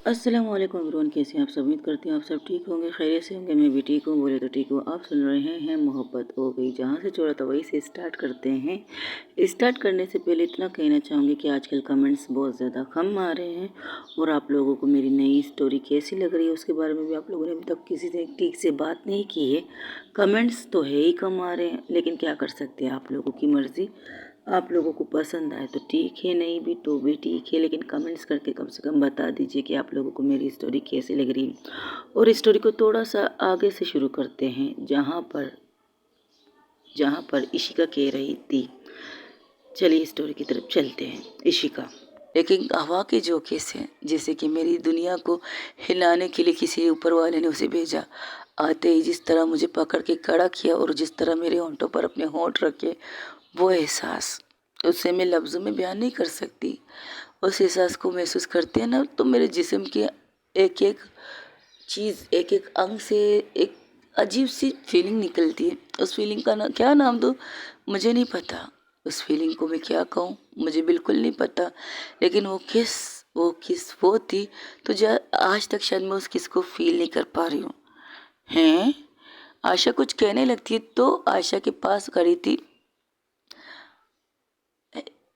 अस्सलाम वालेकुम एवरीवन, कैसे हैं आप सब। उम्मीद करती हूँ आप सब ठीक होंगे, खैरियत से होंगे। मैं भी ठीक हूँ, बोले तो ठीक हूँ। आप सुन रहे हैं मोहब्बत हो गई। जहाँ से छोड़ा था वहीं से स्टार्ट करते हैं। स्टार्ट करने से पहले इतना कहना चाहूँगी कि आजकल कमेंट्स बहुत ज़्यादा कम आ रहे हैं और आप लोगों को मेरी नई स्टोरी कैसी लग रही है उसके बारे में भी आप लोगों ने अभी तक किसी से ठीक से बात नहीं की है। कमेंट्स तो है ही कम आ रहे हैं, लेकिन क्या कर सकते हैं, आप लोगों की मर्ज़ी। आप लोगों को पसंद आए तो ठीक है, नहीं भी तो भी ठीक है, लेकिन कमेंट्स करके कम से कम बता दीजिए कि आप लोगों को मेरी स्टोरी कैसी लग रही है। और स्टोरी को थोड़ा सा आगे से शुरू करते हैं, जहाँ पर इशिका कह रही थी। चलिए स्टोरी की तरफ चलते हैं। इशिका, लेकिन हवा के झोंके से, जैसे कि मेरी दुनिया को हिलाने के लिए किसी ऊपर वाले ने उसे भेजा। आते ही जिस तरह मुझे पकड़ के खड़ा किया और जिस तरह मेरे होंठों पर अपने होंठ रखे, वो एहसास, उसे मैं लफ्ज़ों में बयान नहीं कर सकती। उस एहसास को महसूस करते हैं ना, तो मेरे जिस्म की एक एक चीज़, एक एक अंग से एक अजीब सी फीलिंग निकलती है। उस फीलिंग का ना क्या नाम दूँ, मुझे नहीं पता। उस फीलिंग को मैं क्या कहूँ, मुझे बिल्कुल नहीं पता। लेकिन वो थी, तो आज तक शायद मैं उस किस को फील नहीं कर पा रही हूँ। हैं, आशा कुछ कहने लगती है तो आशा के पास खड़ी थी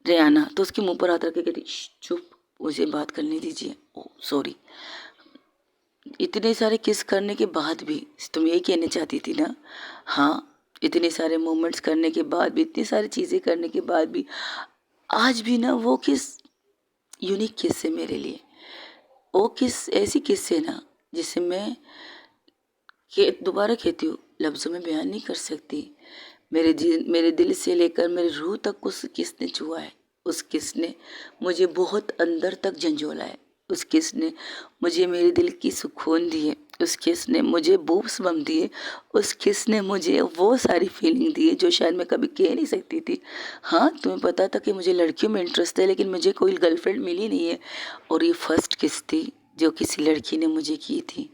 रेहाना, तो उसके मुंह पर हाथ रख के कहती, चुप, मुझे बात करने दीजिए। ओ सॉरी। इतने सारे किस करने के बाद भी तुम यही कहना चाहती थी ना। हाँ, इतने सारे मोमेंट्स करने के बाद भी, इतनी सारी चीज़ें करने के बाद भी, आज भी ना वो किस यूनिक किस है मेरे लिए। वो किस ऐसी किस है ना, जिसे मैं दोबारा कहती हूँ, लफ्ज़ों में बयान नहीं कर सकती। मेरे दिल से लेकर मेरी रूह तक उस किसने छुआ है। उस किसने मुझे बहुत अंदर तक झंझोला है। उस किसने मुझे मेरे दिल की सुकून दी है। उस किसने मुझे बूब्स बम दिए। उस किसने मुझे वो सारी फीलिंग दी है जो शायद मैं कभी कह नहीं सकती थी। हाँ, तुम्हें पता था कि मुझे लड़कियों में इंटरेस्ट है, लेकिन मुझे कोई गर्लफ्रेंड मिली नहीं है। और ये फर्स्ट किस थी जो किसी लड़की ने मुझे की थी।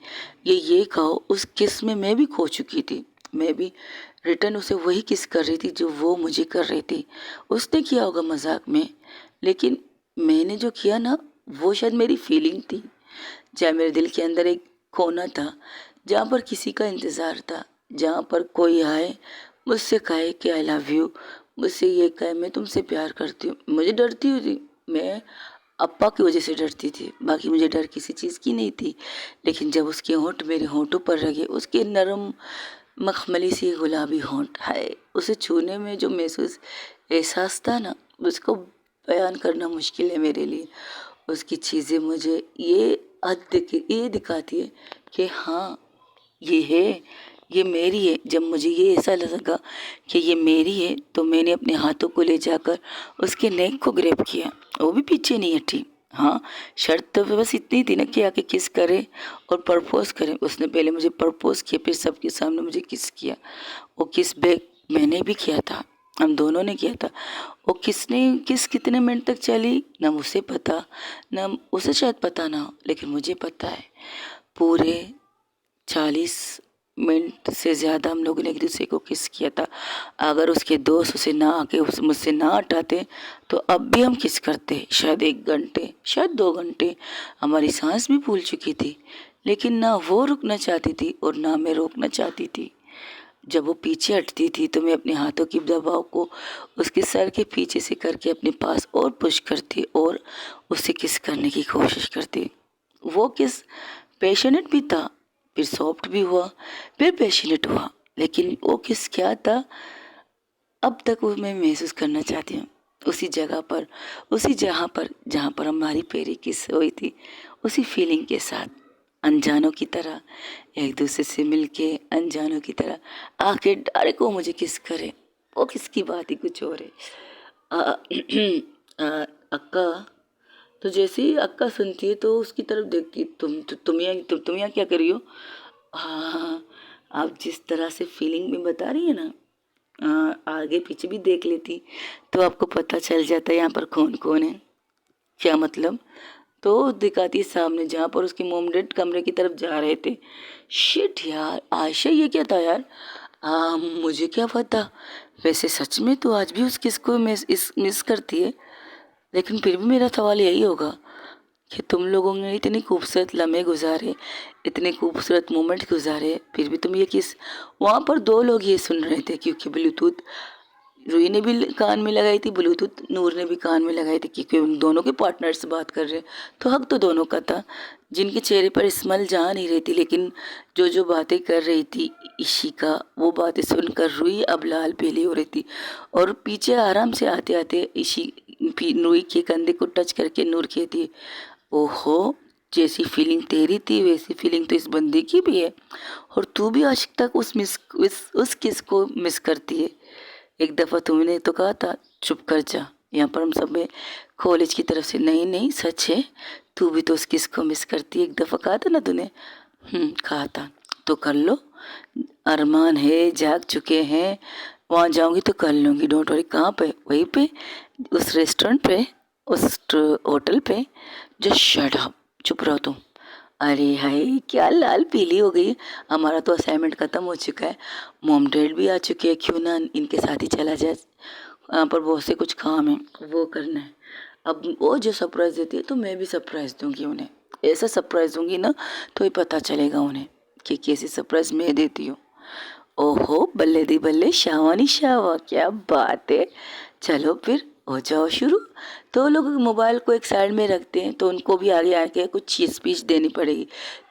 ये कहो, उस किस में मैं भी खो चुकी थी। मैं भी रिटर्न उसे वही किस कर रही थी जो वो मुझे कर रही थी। उसने किया होगा मजाक में, लेकिन मैंने जो किया ना, वो शायद मेरी फीलिंग थी। जहाँ मेरे दिल के अंदर एक कोना था, जहाँ पर किसी का इंतज़ार था, जहाँ पर कोई आए, मुझसे कहे कि आई लव यू, मुझसे ये कहे मैं तुमसे प्यार करती हूँ। मुझे डरती हुई थी, मैं अप्पा की वजह से डरती थी, बाकी मुझे डर किसी चीज़ की नहीं थी। लेकिन जब उसके होंठ मेरे होंठों पर लगे, उसके नरम मखमली सी गुलाबी होंठ, हाय, उसे छूने में जो महसूस एहसास था ना, उसको बयान करना मुश्किल है मेरे लिए। उसकी चीज़ें मुझे ये दिखाती है कि हाँ, ये है, ये मेरी है। जब मुझे ये ऐसा लगा कि ये मेरी है, तो मैंने अपने हाथों को ले जाकर उसके नेक को ग्रैब किया। वो भी पीछे नहीं हटी। हाँ, शर्त तो बस इतनी थी ना कि आके किस करे और प्रपोज करे। उसने पहले मुझे प्रपोज किया, फिर सबके सामने मुझे किस किया। वो किस बैक मैंने भी किया था, हम दोनों ने किया था। वो किस कितने मिनट तक चली, ना मुझे पता, ना उसे शायद पता ना हो, लेकिन मुझे पता है पूरे 40 मिनट से ज़्यादा हम लोगों ने एक दूसरे को किस किया था। अगर उसके दोस्त उसे ना आके मुझसे ना हटाते, तो अब भी हम किस करते, शायद 1 घंटे, शायद 2 घंटे। हमारी सांस भी भूल चुकी थी, लेकिन ना वो रुकना चाहती थी और ना मैं रोकना चाहती थी। जब वो पीछे हटती थी तो मैं अपने हाथों की दबाव को उसके सर के पीछे से करके अपने पास और पुश करती और उससे किस करने की कोशिश करती। वो किस पैशनेट भी था, फिर सॉफ्ट भी हुआ, फिर पैशनेट हुआ। लेकिन वो किस क्या था, अब तक वो मैं महसूस करना चाहती हूँ। उसी जहाँ पर हमारी पहली किस हुई थी, उसी फीलिंग के साथ, अनजानों की तरह, एक दूसरे से मिलके अनजानों की तरह आके डायरेक्ट वो मुझे किस करे। वो किसकी बात ही कुछ और है। आ, अक्का, तो जैसे ही अक्का सुनती है तो उसकी तरफ देखती, तुम यहाँ क्या कर रही हो। हाँ, आप जिस तरह से फीलिंग में बता रही है ना, आगे पीछे भी देख लेती तो आपको पता चल जाता है यहाँ पर कौन कौन है। क्या मतलब, तो दिखाती है सामने जहाँ पर उसके मोम डैड कमरे की तरफ जा रहे थे। शिट यार, आयशा ये क्या था यार। मुझे क्या पता। वैसे सच में तो आज भी उस किस को मिस करती है, लेकिन फिर भी मेरा सवाल यही होगा, कि तुम लोगों ने इतने खूबसूरत लम्हे गुजारे, इतने खूबसूरत मोमेंट गुजारे, फिर भी तुम ये किस। वहाँ पर दो लोग ये सुन रहे थे क्योंकि ब्लूटूथ रूही ने भी कान में लगाई थी, ब्लूटूथ नूर ने भी कान में लगाई थी, क्योंकि उन दोनों के पार्टनर से बात कर रहे, तो हक तो दोनों का था। जिनके चेहरे पर स्माइल जा नहीं रही थी, लेकिन जो जो बातें कर रही थी इशिका, वो बातें सुनकर रूही अब लाल पीली हो रही थी। और पीछे आराम से आते आते रूही के कंधे को टच करके नूर कहती है, ओहो, जैसी फीलिंग तेरी थी वैसी फीलिंग तो इस बंदे की भी है, और तू भी आज तक उस किस को मिस करती है। एक दफ़ा तुमने तो कहा था चुप कर जा, यहाँ पर हम सब में कॉलेज की तरफ से। नहीं नहीं, सच है, तू भी तो उस किस को मिस करती है, एक दफ़ा कहा था ना तूने। कहा था, तो कर लो, अरमान है, जाग चुके हैं, वहाँ जाऊंगी तो कर लूँगी, डोंट वरी। कहाँ पे? वहीं पे, उस रेस्टोरेंट पे, उस होटल पे। जस्ट शट अप, चुप रहो तुम। अरे हाय, क्या लाल पीली हो गई। हमारा तो असाइनमेंट खत्म हो चुका है, मॉम डैड भी आ चुके हैं, क्यों ना इनके साथ ही चला जाए। यहाँ पर बहुत से कुछ काम है, वो करना है। अब वो जो सरप्राइज़ देती है तो मैं भी सरप्राइज़ दूंगी उन्हें। ऐसा सरप्राइज़ दूंगी ना तो ही पता चलेगा उन्हें कि कैसी सरप्राइज़ मैं देती हूँ। ओहो, बल्ले दी बल्ले, शावानी शावा, क्या बात है। चलो फिर हो जाओ शुरू। तो लोग मोबाइल को एक साइड में रखते हैं, तो उनको भी आगे आके कुछ स्पीच देनी पड़ेगी।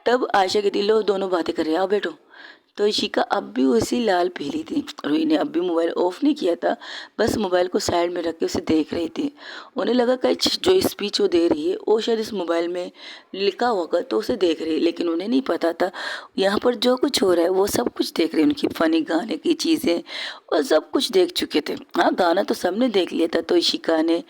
तब आयशा कहती, लो दोनों बातें कर रहे हैं, आओ बैठो। तो इशिका अब भी उसी लाल पीली थी। रूही ने अब भी मोबाइल ऑफ नहीं किया था, बस मोबाइल को साइड में रख के उसे देख रही थी। उन्हें लगा कि जो स्पीच वो दे रही है वो शायद इस मोबाइल में लिखा होगा, तो उसे देख रही है, लेकिन उन्हें नहीं पता था यहाँ पर जो कुछ हो रहा है वो सब कुछ देख रहे हैं। उनकी फनी गाने की चीज़ें और सब कुछ देख चुके थे। हाँ, गाना तो सबने देख लिया था। तो इशिका ने,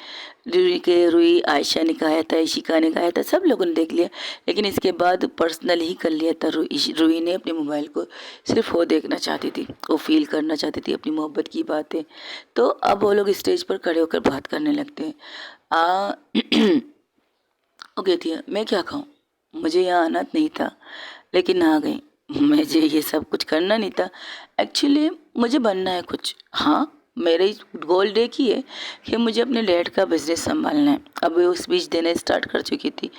रूही आयशा ने गाया था, इशिका ने गाया था, सब लोगों ने देख लिया। लेकिन इसके बाद पर्सनल ही कर लिया था। रूही ने अपने मोबाइल को सिर्फ वो देखना चाहती थी, वो फील करना चाहती थी अपनी मोहब्बत की बातें। तो अब वो लोग स्टेज पर खड़े होकर बात करने लगते हैं। वो कहती है, मैं क्या खाऊं, मुझे यहाँ आना नहीं था लेकिन आ गई। मुझे ये सब कुछ करना नहीं था, एक्चुअली मुझे बनना है कुछ। हाँ, मेरी गोल एक ही है कि मुझे अपने डैड का बिजनेस संभालना है। अब वो स्पीच देने स्टार्ट कर चुकी थी।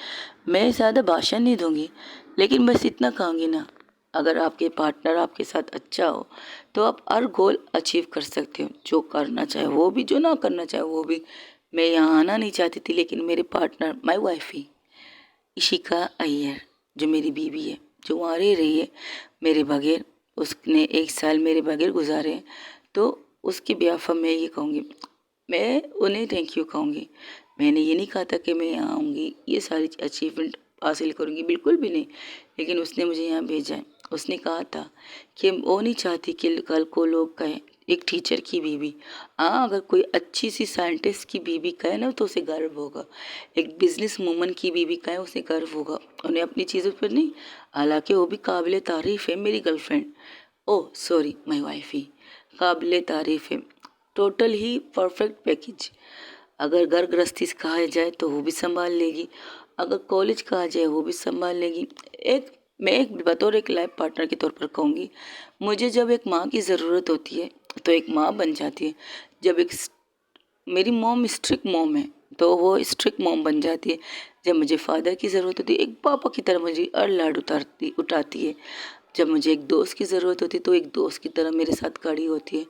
मैं ज़्यादा भाषण नहीं दूंगी, लेकिन बस इतना कहूँगी ना, अगर आपके पार्टनर आपके साथ अच्छा हो तो आप हर गोल अचीव कर सकते हो, जो करना चाहे वो भी, जो ना करना चाहे वो भी। मैं यहाँ आना नहीं चाहती थी, लेकिन मेरे पार्टनर, माई वाइफ ही इशिका अय्यर, जो मेरी बीवी है, जो वहाँ रह रही है मेरे बगैर, उसने 1 साल मेरे बगैर गुजारे हैं, तो उसकी ब्याह मैं ये कहूँगी, मैं उन्हें थैंक यू कहूँगी। मैंने ये नहीं कहा था कि मैं यहाँ आऊँगी ये सारी अचीवमेंट हासिल करूँगी, बिल्कुल भी नहीं। लेकिन उसने मुझे यहाँ भेजा है। उसने कहा था कि वो नहीं चाहती कि कल को लोग कहें एक टीचर की बीवी। हाँ, अगर कोई अच्छी सी साइंटिस्ट की बीवी कहे ना तो उसे गर्व होगा, एक बिजनेस वूमन की बीवी कहे उसे गर्व होगा, उन्हें अपनी चीज़ों पर नहीं। हालांकि वो भी काबिल तारीफ़ है, मेरी girlfriend, oh sorry my wife ही काबिल तारीफ़ है। टोटल ही परफेक्ट पैकेज। अगर घर गृहस्थी कहा जाए तो वो भी संभाल लेगी, अगर कॉलेज कहा जाए वो भी संभाल लेगी। मैं एक बतौर एक लाइफ पार्टनर के तौर पर कहूँगी, मुझे जब एक माँ की ज़रूरत होती है तो एक माँ बन जाती है। जब एक, मेरी मॉम स्ट्रिक्ट मॉम है तो वो स्ट्रिक्ट मॉम बन जाती है। जब मुझे फादर की ज़रूरत होती है, एक पापा की तरह मुझे हर लाड उठाती है। जब मुझे एक दोस्त की ज़रूरत होती है तो एक दोस्त की तरह मेरे साथ खड़ी होती है।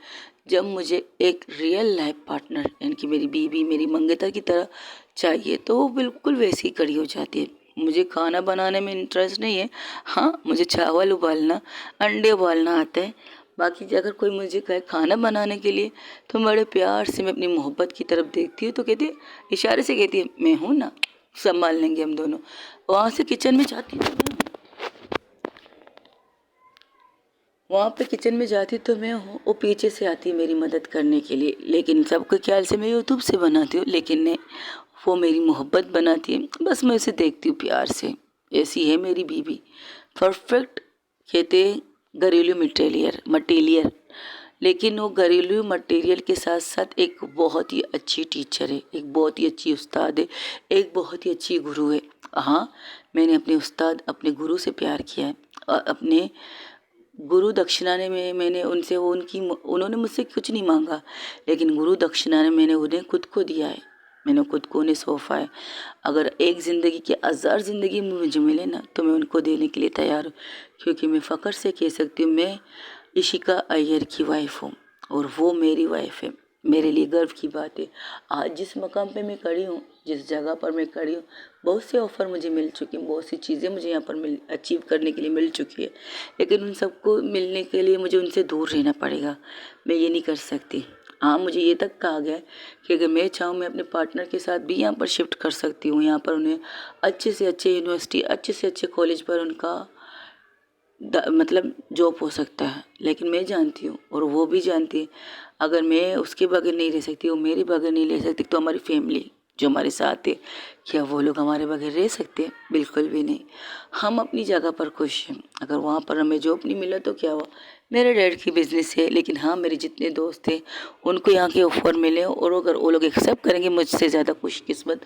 जब मुझे एक रियल लाइफ पार्टनर यानी कि मेरी बीवी, मेरी मंगेतर की तरह चाहिए, तो वो बिल्कुल वैसी ही खड़ी हो जाती है। मुझे खाना बनाने में इंटरेस्ट नहीं है। हाँ, मुझे चावल उबालना, अंडे उबालना आता है। बाकी अगर कोई मुझे कहे खाना बनाने के लिए, तो बड़े प्यार से मैं अपनी मोहब्बत की तरफ देखती हूँ, तो कहती है, इशारे से कहती है, मैं हूँ ना, संभाल लेंगे हम दोनों। वहाँ से किचन में जाती हूँ, वहाँ पे किचन में जाती तो मैं हूँ, वो पीछे से आती है मेरी मदद करने के लिए। लेकिन सबके ख्याल से मैं यूट्यूब से बनाती हूँ, लेकिन नहीं, वो मेरी मोहब्बत बनाती है, बस मैं उसे देखती हूँ प्यार से। ऐसी है मेरी बीवी, परफेक्ट। कहते घरेलू मटेरियल, लेकिन वो घरेलू मटेरियल के साथ साथ एक बहुत ही अच्छी टीचर है, एक बहुत ही अच्छी उस्ताद है, एक बहुत ही अच्छी गुरु है। हाँ, मैंने अपने उस्ताद, अपने गुरु से प्यार किया है, और अपने गुरु दक्षिणा ने मैंने उनसे, वो उन्होंने मुझसे कुछ नहीं मांगा, लेकिन गुरु दक्षिणा ने मैंने उन्हें खुद को दिया है। मैंने खुद को उन्हें सौंपा है। अगर एक ज़िंदगी की 1000 ज़िंदगी मुझे मिले ना तो मैं उनको देने के लिए तैयार हूँ, क्योंकि मैं फ़ख्र से कह सकती हूँ मैं इशिका अय्यर की वाइफ हूँ और वो मेरी वाइफ है। मेरे लिए गर्व की बात है। आज जिस मकाम पे मैं खड़ी हूँ, जिस जगह पर मैं खड़ी हूँ, बहुत से ऑफ़र मुझे मिल चुके हैं, बहुत सी चीज़ें मुझे यहाँ पर अचीव करने के लिए मिल चुकी है, लेकिन उन सबको मिलने के लिए मुझे उनसे दूर रहना पड़ेगा। मैं ये नहीं कर सकती। हाँ, मुझे ये तक कहा गया है कि अगर मैं चाहूँ मैं अपने पार्टनर के साथ भी यहाँ पर शिफ्ट कर सकती हूँ। यहाँ पर उन्हें अच्छे से अच्छे यूनिवर्सिटी, अच्छे से अच्छे कॉलेज पर उनका मतलब जॉब हो सकता है। लेकिन मैं जानती हूँ और वो भी जानती है, अगर मैं उसके बगैर नहीं रह सकती, वो मेरे बगैर नहीं रह सकती, तो हमारी फैमिली जो हमारे साथ है, क्या वो लोग हमारे बगैर रह सकते हैं? बिल्कुल भी नहीं। हम अपनी जगह पर खुश हैं। अगर वहाँ पर हमें जॉब नहीं मिला तो क्या हुआ? मेरे डैड की बिज़नेस है, लेकिन हाँ, मेरे जितने दोस्त थे उनको यहाँ के ऑफ़र मिले और अगर वो लोग एक्सेप्ट करेंगे, मुझसे ज़्यादा खुशकिस्मत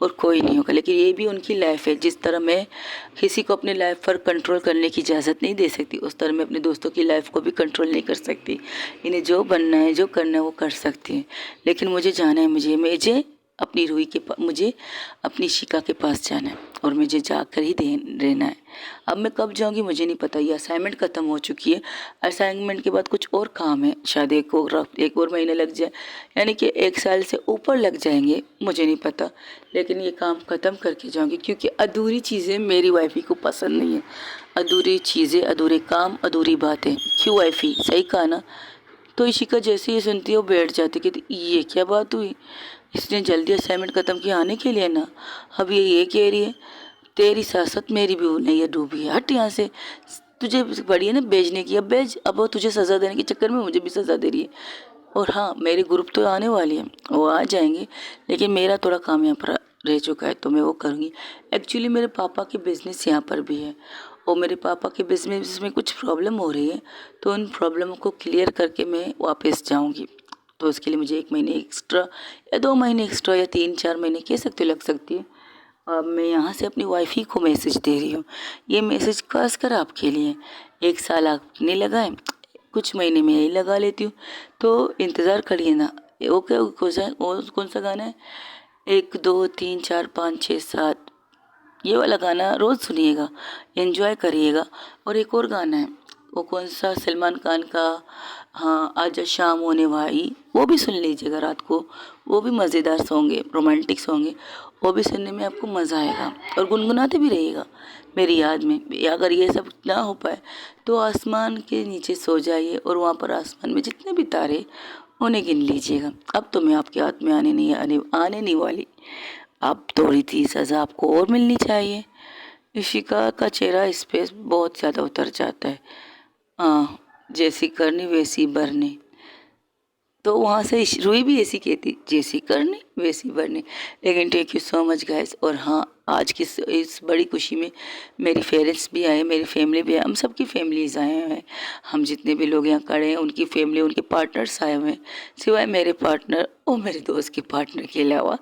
और कोई नहीं होगा। लेकिन ये भी उनकी लाइफ़ है। जिस तरह मैं किसी को अपनी लाइफ़ पर कंट्रोल करने की इजाज़त नहीं दे सकती, उस तरह मैं अपने दोस्तों की लाइफ़ को भी कंट्रोल नहीं कर सकती। इन्हें जो बनना है, जो करना है वो कर सकती हैं। लेकिन मुझे जाना है, मुझे अपनी रूही के मुझे अपनी शिका के पास जाना है और मुझे जाकर ही रहना है। अब मैं कब जाऊंगी मुझे नहीं पता। ये असाइनमेंट ख़त्म हो चुकी है। असाइनमेंट के बाद कुछ और काम है, शायद एक और महीने लग जाए, यानी कि 1 साल से ऊपर लग जाएंगे, मुझे नहीं पता। लेकिन ये काम ख़त्म करके जाऊंगी, क्योंकि अधूरी चीज़ें मेरी वाइफी को पसंद नहीं है। अधूरी चीज़ें, अधूरे काम, अधूरी बातें। क्यों वाइफी? सही कहा ना? तो इशिका जैसे ही सुनती है वो बैठ जाती, कहती ये क्या बात हुई, इसने जल्दी असाइनमेंट ख़त्म किया आने के लिए ना। अब ये कह रही है तेरी सासत मेरी भी नैया डूबी है, हट यहाँ से। तुझे बड़ी है ना बेचने की, अब बेच। अब वो तुझे सज़ा देने के चक्कर में मुझे भी सज़ा दे रही है। और हाँ, मेरे ग्रुप तो आने वाली है, वो आ जाएंगे, लेकिन मेरा थोड़ा काम यहाँ पर रह चुका है तो मैं वो करूँगी। एक्चुअली मेरे पापा की बिज़नेस यहाँ पर भी है और मेरे पापा के बिज़नेस में कुछ प्रॉब्लम हो रही है, तो उन प्रॉब्लम को क्लियर करके मैं वापस जाऊँगी। तो उसके लिए मुझे 1 महीने एक्स्ट्रा या 2 महीने एक्स्ट्रा या 3-4 महीने कह सकते हो लग सकती है। अब मैं यहाँ से अपनी वाइफ ही को मैसेज दे रही हूँ। ये मैसेज खास कर आपके लिए। 1 साल आपने लगाए, कुछ महीने में यही लगा लेती हूँ, तो इंतज़ार करिए ना। वो क्या कौन सा गाना है? 1 2 3 4 5 6 7, ये वाला गाना रोज़ सुनिएगा, एंजॉय करिएगा। और एक और गाना है, वो कौन सा, सलमान खान का, हाँ, आजा शाम होने वाली, वो भी सुन लीजिएगा रात को। वो भी मज़ेदार सॉन्ग है, रोमांटिक सॉन्ग है, वो भी सुनने में आपको मज़ा आएगा और गुनगुनाते भी रहिएगा मेरी याद में। अगर ये सब ना हो पाए तो आसमान के नीचे सो जाइए और वहाँ पर आसमान में जितने भी तारे उन्हें गिन लीजिएगा। अब तो मैं आपके हाथ में आने नहीं वाली। अब थोड़ी थी सज़ा आपको और मिलनी चाहिए। इशिका का चेहरा इस पे बहुत ज़्यादा उतर जाता है। हाँ, जैसी करनी वैसी भरनी। तो वहाँ से रूही भी ऐसी कहती, जैसी करनी वैसी भरनी। लेकिन thank you so much guys. और हाँ, आज की इस बड़ी खुशी में मेरी पेरेंट्स भी आए, मेरी फैमिली भी आए, हम सबकी फैमिलीज आए हुए हैं। हम जितने भी लोग यहाँ खड़े हैं उनकी फैमिली, उनके पार्टनर्स आए हुए हैं, सिवाय मेरे पार्टनर और मेरे दोस्त के पार्टनर के अलावा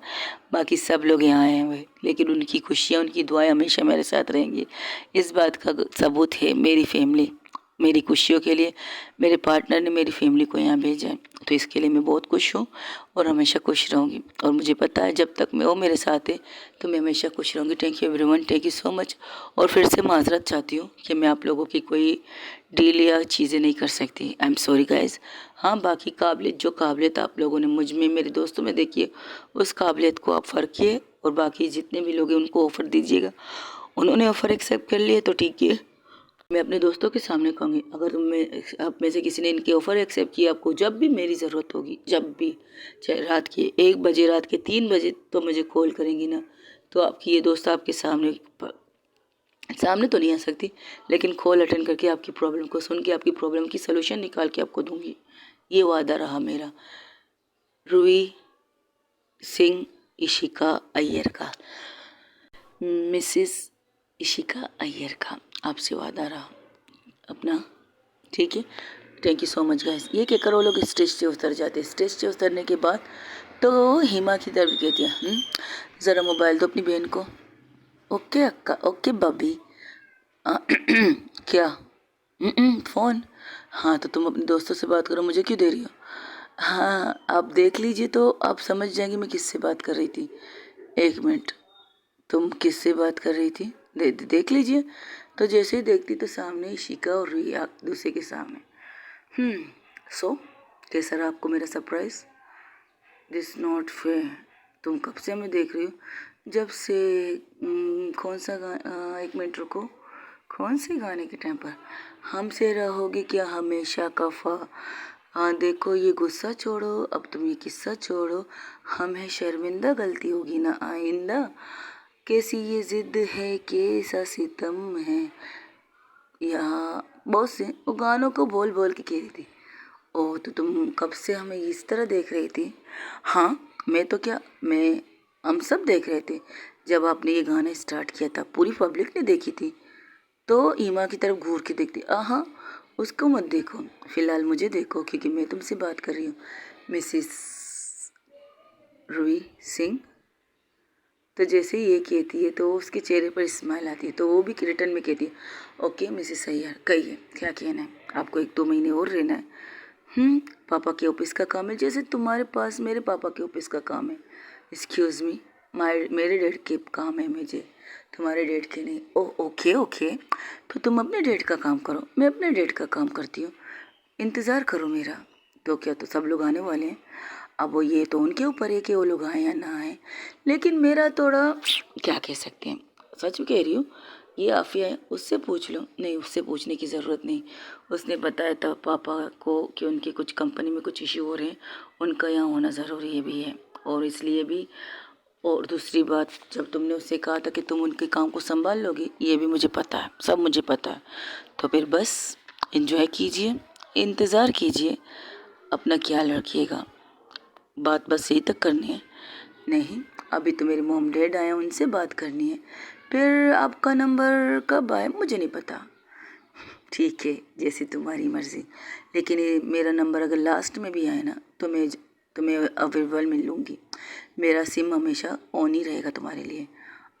बाकी सब लोग यहाँ आए हुए हैं। लेकिन उनकी खुशियाँ, उनकी दुआएं हमेशा मेरे साथ रहेंगी। इस बात का सबूत है मेरी फैमिली। मेरी खुशियों के लिए मेरे पार्टनर ने मेरी फैमिली को यहाँ भेजा है, तो इसके लिए मैं बहुत खुश हूँ और हमेशा खुश रहूँगी। और मुझे पता है जब तक वो मेरे साथ है तो मैं हमेशा खुश रहूँगी। Thank you everyone, thank you so much. और फिर से माजरत चाहती हूँ कि मैं आप लोगों की कोई डील या चीज़ें नहीं कर सकती। I am sorry guys. हाँ, बाकी जो काबिलियत आप लोगों ने मुझ में, मेरे दोस्तों में देखी है, उस काबिलियत को आप फ़र्किए और बाकी जितने भी लोग हैं उनको ऑफ़र दीजिएगा। उन्होंने ऑफ़र एक्सेप्ट कर लिए तो ठीक है। मैं अपने दोस्तों के सामने कहूँगी, अगर आप में से किसी ने इनके ऑफ़र एक्सेप्ट किया, आपको जब भी मेरी ज़रूरत होगी, जब भी, चाहे रात के 1 बजे, रात के 3 बजे, तो मुझे कॉल करेंगी ना, तो आपकी ये दोस्त आपके सामने तो नहीं आ सकती, लेकिन कॉल अटेंड करके आपकी प्रॉब्लम को सुन के आपकी प्रॉब्लम की सलूशन निकाल के आपको दूंगी। ये वादा रहा मेरा रूही सिंह इशिका अय्यर का, मिसिस इशिका अय्यर का आपसे वादा रहा अपना। ठीक है, thank you so much guys. ये कहकर वो लोग स्टेज से उतर जाते। स्टेज से उतरने के बाद तो हिमा की तरफ कहती है, ज़रा मोबाइल दो अपनी बहन को। ओके अक्का, ओके बबी। क्या? फ़ोन? हाँ, तो तुम अपने दोस्तों से बात करो, मुझे क्यों दे रही हो? हाँ, आप देख लीजिए तो आप समझ जाएंगे मैं किससे बात कर रही थी। एक मिनट, तुम किससे बात कर रही थी? देख लीजिए। तो जैसे ही देखती तो सामने इशिका और रुही एक दूसरे के सामने। सो कैसा रहा आपको मेरा सरप्राइज? This not fair. तुम कब से हमें देख रही हो? जब से कौन सा एक मिनट रुको। कौन से गाने के टाइम पर? हमसे रहोगे क्या हमेशा कफा? हाँ देखो ये गुस्सा छोड़ो, अब तुम ये किस्सा छोड़ो। हम है शर्मिंदा, गलती होगी ना आइंदा। कैसी ये जिद है, कैसा सितम है। यहाँ बहुत से वो गानों को बोल बोल के कह रही थी। ओह, तो तुम कब से हमें इस तरह देख रही थी? हाँ, मैं तो क्या, मैं हम सब देख रहे थे। जब आपने ये गाना स्टार्ट किया था पूरी पब्लिक ने देखी थी। तो ईमा की तरफ घूर के देखती, हाँ उसको मत देखो, फिलहाल मुझे देखो क्योंकि मैं तुमसे बात कर रही हूँ, मिसिस रुई सिंह। तो जैसे ही ये कहती है तो उसके चेहरे पर स्माइल आती है, तो वो भी रिटर्न में कहती है, ओके मिसिस अय्यर कहिए क्या कहना है आपको? 1-2 महीने और रहना है? पापा के ऑफिस का काम है, जैसे तुम्हारे पास मेरे पापा के ऑफिस का काम है। एक्सक्यूज़ मी, मेरे डैड के काम है मुझे, तुम्हारे डैड के नहीं। ओह ओके ओके, तो तुम अपने डैड का काम करो, मैं अपने डैड का काम करती हूँ, इंतज़ार करो मेरा। तो क्या, तो सब लोग आने वाले हैं। अब वो ये तो उनके ऊपर है कि वो लोग आए या ना आए, लेकिन मेरा थोड़ा क्या कह सकते हैं, सच में कह रही हूँ। ये आफिया है, उससे पूछ लो। नहीं, उससे पूछने की ज़रूरत नहीं। उसने बताया था पापा को कि उनकी कुछ कंपनी में कुछ इश्यू हो रहे हैं, उनका यहाँ होना ज़रूरी है भी है, और इसलिए भी। और दूसरी बात, जब तुमने उससे कहा था कि तुम उनके काम को संभाल लोगी, ये भी मुझे पता है, सब मुझे पता है। तो फिर बस एंजॉय कीजिए, इंतज़ार कीजिए, अपना ख्याल रखिएगा। बात बस यही तक करनी है। नहीं, अभी तो मेरे मॉम डैड आए हैं, उनसे बात करनी है। फिर आपका नंबर कब आए मुझे नहीं पता। ठीक है, जैसी तुम्हारी मर्ज़ी। लेकिन ये मेरा नंबर अगर लास्ट में भी आए ना तो मैं अवेलेबल मिल लूँगी। मेरा सिम हमेशा ऑन ही रहेगा तुम्हारे लिए।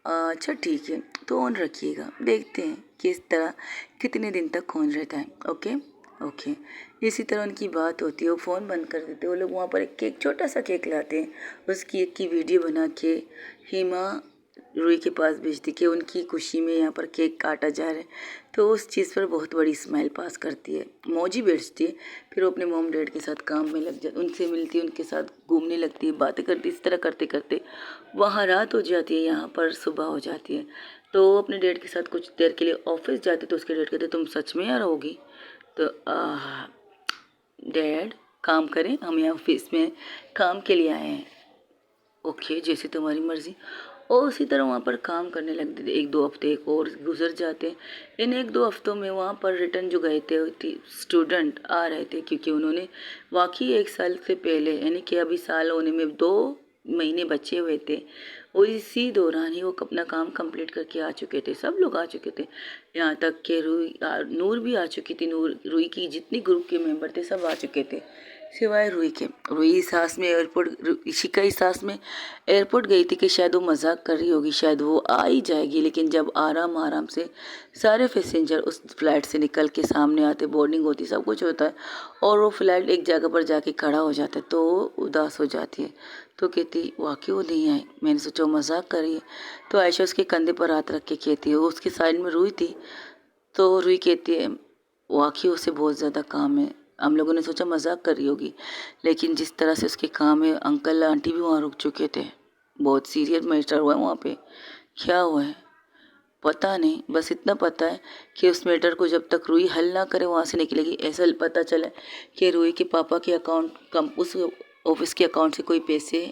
अच्छा ठीक है, तो ऑन रखिएगा, देखते हैं किस तरह कितने दिन तक ऑन रहता है। Okay okay. इसी तरह उनकी बात होती है, वो फ़ोन बंद कर देते, वो लोग वहाँ पर एक केक, छोटा सा केक लाते हैं, उस केक की वीडियो बना के हिमा रूही के पास भेजती कि उनकी खुशी में यहाँ पर केक काटा जा रहा है। तो उस चीज़ पर बहुत बड़ी स्माइल पास करती है, मौजी भेजती है। फिर वो अपने मॉम डैड के साथ काम में लग जाती, उनसे मिलती है, उनके साथ घूमने लगती है, बातें करती है। इस तरह करते करते वहाँ रात हो जाती है, यहाँ पर सुबह हो जाती है। तो वो अपने डैड के साथ कुछ देर के लिए ऑफिस जाती, तो उसके डैड कहते तुम सच में यहाँ रहोगी? तो डैड काम करें, हम यहाँ ऑफिस में काम के लिए आए हैं। ओके, जैसे तुम्हारी मर्ज़ी। और उसी तरह वहाँ पर काम करने लगते थे। 1-2 हफ्ते एक और गुजर जाते। इन 1-2 हफ्तों में वहाँ पर रिटर्न जो गए थे स्टूडेंट आ रहे थे, क्योंकि उन्होंने वाकई 1 साल से पहले, यानी कि अभी साल होने में 2 महीने बचे हुए थे, और इसी दौरान ही वो अपना काम कंप्लीट करके आ चुके थे। सब लोग आ चुके थे, यहाँ तक कि नूर भी आ चुकी थी। नूर, रूही की जितनी ग्रुप के मेंबर थे सब आ चुके थे, सिवाय रूही के। रूही सास में एयरपोर्ट, इशिका ही सास में एयरपोर्ट गई थी कि शायद वो मजाक कर रही होगी, शायद वो आ ही जाएगी। लेकिन जब आराम आराम से सारे पैसेंजर उस फ्लाइट से निकल के सामने आते, बोर्डिंग होती, सब कुछ होता है, और वो फ्लाइट एक जगह पर जाके खड़ा हो जाता है, तो वो उदास हो जाती है। तो कहती वाकई वो नहीं आई, मैंने सोचा वो मजाक कर रही है। तो आयशा उसके कंधे पर हाथ रख के कहती है, वो उसके साइड में रूही थी। तो रूही कहती है वाकई उसे बहुत ज़्यादा काम है, हम लोगों ने सोचा मजाक कर रही होगी, लेकिन जिस तरह से उसके काम है, अंकल आंटी भी वहाँ रुक चुके थे, बहुत सीरियस मैटर हुआ है वहाँ पे। क्या हुआ है पता नहीं, बस इतना पता है कि उस मैटर को जब तक रूही हल ना करे वहाँ से निकलेगी। ऐसा पता चला कि रूही के पापा के अकाउंट कम, उस ऑफिस के अकाउंट से कोई पैसे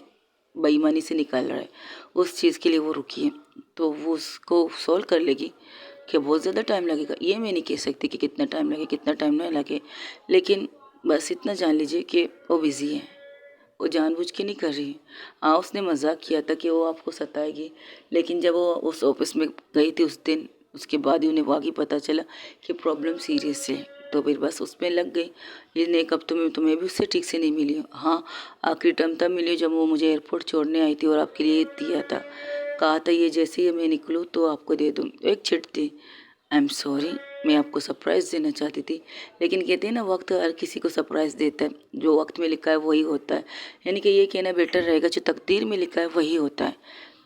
बेईमानी से निकाल रहा है, उस चीज़ के लिए वो रुकी है। तो वो उसको सॉल्व कर लेगी। कि बहुत ज़्यादा टाइम लगेगा ये मैं नहीं कह सकती कि कितना टाइम लगे, कितना टाइम नहीं लगे, लेकिन बस इतना जान लीजिए कि वो बिज़ी है, वो जानबूझ के नहीं कर रही है। हाँ, उसने मजाक किया था कि वो आपको सताएगी, लेकिन जब वो उस ऑफिस में गई थी उस दिन, उसके बाद ही उन्हें वाकई पता चला कि प्रॉब्लम सीरियस है। तो फिर बस उसमें लग गई। इन 1 हफ्तों में तुम्हें भी उससे ठीक से नहीं मिली। हाँ, आखिरी टाइम तब मिली जब वो मुझे एयरपोर्ट छोड़ने आई थी और आपके लिए दिया था, कहा था ये जैसे ही मैं निकलूँ तो आपको दे दूँ, एक चिट्ठी। आई एम सॉरी, मैं आपको सरप्राइज़ देना चाहती थी, लेकिन कहते हैं ना वक्त हर किसी को सरप्राइज़ देता है, जो वक्त में लिखा है वही होता है। यानी कि ये कहना बेटर रहेगा, जो तकदीर में लिखा है वही होता है।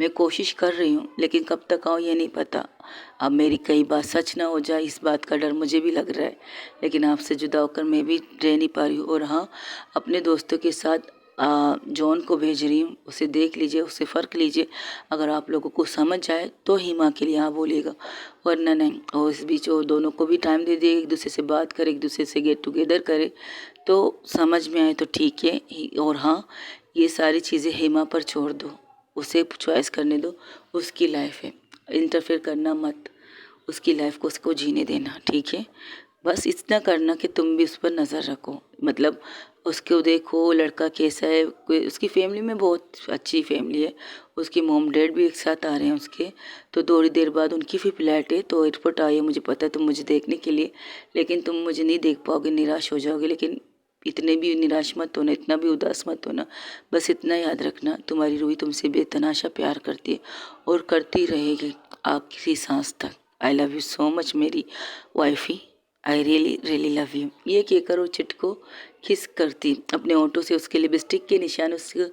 मैं कोशिश कर रही हूँ, लेकिन कब तक आऊँ ये नहीं पता। अब मेरी कई बात सच ना हो जाए, इस बात का डर मुझे भी लग रहा है, लेकिन आपसे जुदा होकर मैं भी रह नहीं पा रही हूँ। और हाँ, अपने दोस्तों के साथ जॉन को भेज रही हूँ, उसे देख लीजिए, उससे फ़र्क लीजिए। अगर आप लोगों को समझ जाए तो ही माँ के लिए हाँ बोलिएगा, वरना नहीं। और इस बीच वो दोनों को भी टाइम दे दिए, एक दूसरे से बात करे, एक दूसरे से गेट टुगेदर करे, तो समझ में आए तो ठीक है। और हाँ, ये सारी चीज़ें हेमा पर छोड़ दो, उसे चॉइस करने दो, उसकी लाइफ है, इंटरफेयर करना मत, उसकी लाइफ को उसको जीने देना, ठीक है। बस इतना करना कि तुम भी उस पर नज़र रखो, मतलब उसको देखो लड़का कैसा है। उसकी फैमिली में बहुत अच्छी फैमिली है, उसकी मॉम डैड भी एक साथ आ रहे हैं उसके। तो थोड़ी देर बाद उनकी भी फ्लैट है, तो एयरपोर्ट आई है, मुझे पता है तुम मुझे देखने के लिए, लेकिन तुम मुझे नहीं देख पाओगे, निराश हो जाओगे। लेकिन इतने भी निराश मत होना, इतना भी उदास मत होना। बस इतना याद रखना, तुम्हारी रूही तुमसे बेतनाशा प्यार करती है और करती रहेगी आखिरी सांस तक। I love you so much मेरी wifey, I really really love you. ये कहकर वो चिट को किस करती, अपने होंठों से उसके लिपस्टिक के निशान उसके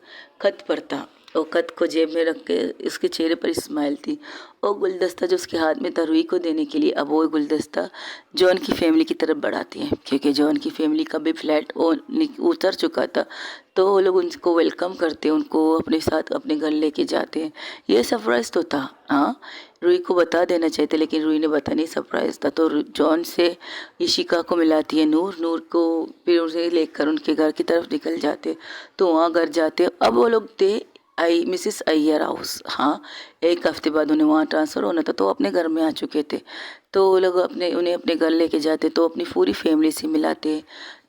खत पर था। और खत को जेब में रख के उसके चेहरे पर स्माइल थी। और गुलदस्ता जो उसके हाथ में था रूही को देने के लिए, अब वो गुलदस्ता जॉन की फैमिली की तरफ बढ़ाती है, क्योंकि जॉन की फैमिली का भी फ्लैट उतर चुका था। तो वो लोग उनको वेलकम करते हैं, उनको अपने साथ अपने घर लेके जाते हैं। ये सरप्राइज तो था, हाँ, रूही को बता देना चाहिए था, लेकिन रूही ने बता नहीं, सरप्राइज था। तो जॉन से इशिका को मिलाती है नूर, नूर को फिर उसे लेकर उनके घर की तरफ निकल जाते। तो वहाँ घर जाते, अब वो लोग थे मिसिस अय्यर हाउस। हाँ, एक हफ्ते बाद उन्हें वहाँ ट्रांसफ़र होना था, तो अपने घर में आ चुके थे। तो वो लोग उन्हें अपने घर लेके जाते, तो अपनी पूरी फैमिली से मिलाते,